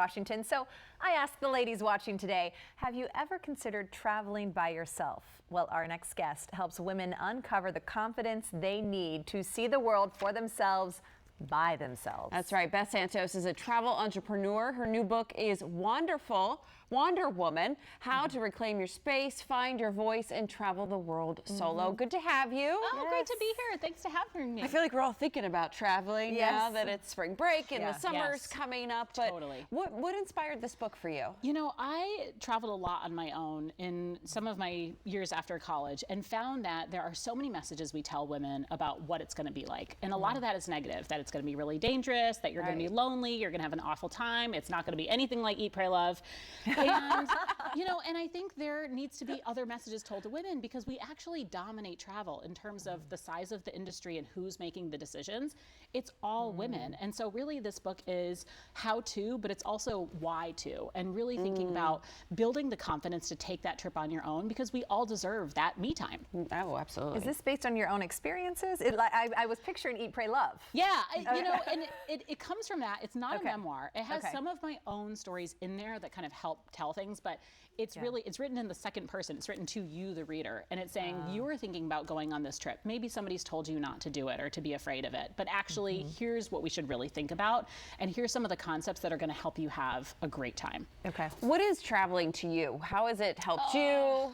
Washington. So I ask the ladies watching today, have you ever considered traveling by yourself? Well, our next guest helps women uncover the confidence they need to see the world for themselves by themselves. That's right. Beth Santos is a travel entrepreneur. Her new book is Wonderful, Wonder Woman, How to Reclaim Your Space, Find Your Voice, and Travel the World Solo. Good to have you. Oh, yes. Great to be here. Thanks for having me. I feel like we're all thinking about traveling now that it's spring break and the summer's coming up. But totally. What inspired this book for you? You know, I traveled a lot on my own in some of my years after college and found that there are so many messages we tell women about what it's going to be like. And a lot of that is negative, that it's going to be really dangerous, that you're going to be lonely, you're going to have an awful time, it's not going to be anything like Eat, Pray, Love. And, you know, and I think there needs to be other messages told to women because we actually dominate travel in terms of the size of the industry and who's making the decisions. It's all women. And so really this book is how to, but it's also why to, and really thinking about building the confidence to take that trip on your own because we all deserve that me time. Oh, absolutely. Is this based on your own experiences? I was picturing Eat, Pray, Love. Yeah, you know, and it comes from that. It's not a memoir. It has some of my own stories in there that kind of help tell things, but it's really, it's written in the second person. It's written to you, the reader, and it's saying you're thinking about going on this trip. Maybe somebody's told you not to do it or to be afraid of it, but actually here's what we should really think about, and here's some of the concepts that are going to help you have a great time. Okay. What is traveling to you? How has it helped you?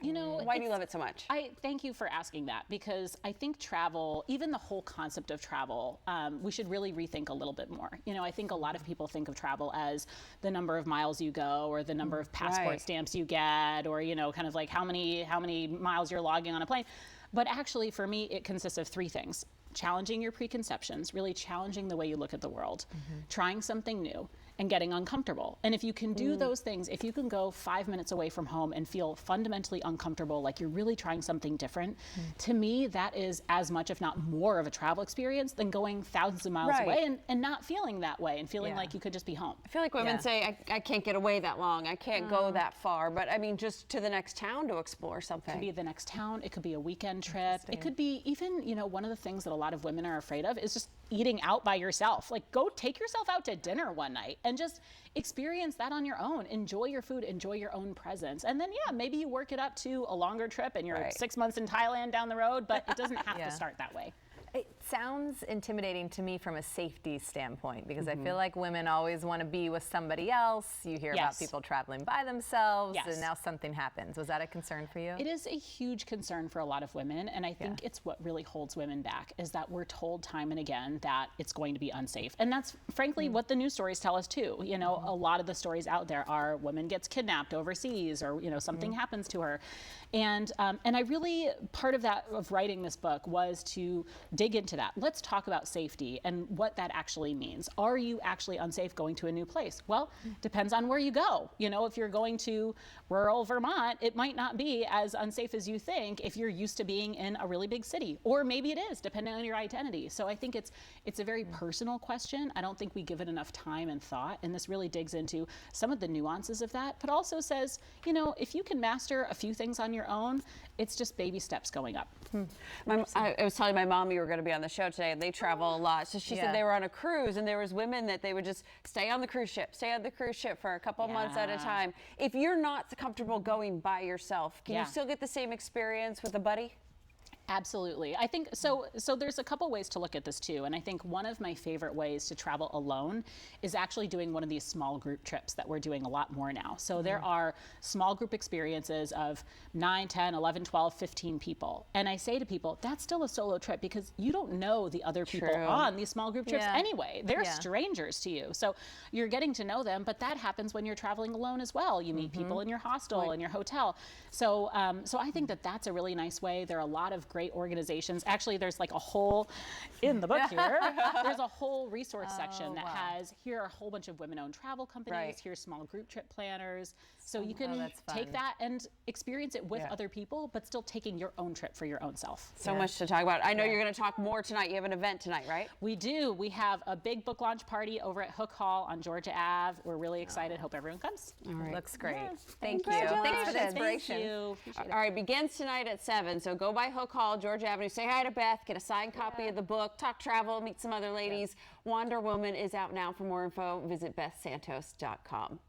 You know, why do you love it so much? I thank you for asking that because I think travel, even the whole concept of travel, we should really rethink a little bit more. You know, I think a lot of people think of travel as the number of miles you go or the number of passport stamps you get or, you know, kind of like how many miles you're logging on a plane. But actually, for me, it consists of three things. Challenging your preconceptions, really challenging the way you look at the world, trying something new, and getting uncomfortable. And if you can do those things, if you can go 5 minutes away from home and feel fundamentally uncomfortable, like you're really trying something different, to me, that is as much, if not more, of a travel experience than going thousands of miles away and not feeling that way and feeling like you could just be home. I feel like women say, I can't get away that long, I can't go that far, but I mean, just to the next town to explore something. It could be the next town, it could be a weekend trip, it could be even, you know, one of the things that a lot of women are afraid of is just eating out by yourself. Like, go take yourself out to dinner one night and just experience that on your own. Enjoy your food, enjoy your own presence. And then, yeah, maybe you work it up to a longer trip and you're 6 months in Thailand down the road, but it doesn't have to start that way. It sounds intimidating to me from a safety standpoint because I feel like women always want to be with somebody else. You hear about people traveling by themselves and now something happens. Was that a concern for you? It is a huge concern for a lot of women, and I think it's what really holds women back is that we're told time and again that it's going to be unsafe. And that's frankly what the news stories tell us too. You know, a lot of the stories out there are woman gets kidnapped overseas or, you know, something happens to her. And I really, part of that, of writing this book was to dig into that. Let's talk about safety and what that actually means. Are you actually unsafe going to a new place? Well, depends on where you go. You know, if you're going to rural Vermont, it might not be as unsafe as you think if you're used to being in a really big city, or maybe it is, depending on your identity. So I think it's a very personal question. I don't think we give it enough time and thought, and this really digs into some of the nuances of that, but also says, you know, if you can master a few things on your own, it's just baby steps going up. I was telling my mom you were going to be on the show today, and they travel a lot. So she said they were on a cruise, and there was women that they would just stay on the cruise ship for a couple months at a time. If you're not comfortable going by yourself, can you still get the same experience with a buddy? Absolutely. I think so there's a couple ways to look at this too. And I think one of my favorite ways to travel alone is actually doing one of these small group trips that we're doing a lot more now. So there are small group experiences of 9, 10, 11, 12, 15 people. And I say to people, that's still a solo trip because you don't know the other people on these small group trips anyway. They're strangers to you. So you're getting to know them, but that happens when you're traveling alone as well. You meet people in your hostel, in your hotel. So I think that that's a really nice way. There are a lot of great organizations. Actually, there's like a whole, in the book here, there's a whole resource section that has, here are a whole bunch of women-owned travel companies, here's small group trip planners. So you can take that and experience it with other people, but still taking your own trip for your own self. So much to talk about. I know you're going to talk more tonight. You have an event tonight, right? We do. We have a big book launch party over at Hook Hall on Georgia Ave. We're really excited. Hope everyone comes. All right. Looks great. Thank you. Thanks for the inspiration. Thank you. All right, begins tonight at 7, so go by Hook Hall. Hall, Georgia Avenue. Say hi to Beth, get a signed copy of the book, talk travel, meet some other ladies. Wonder Woman is out now. For more info, visit bethsantos.com.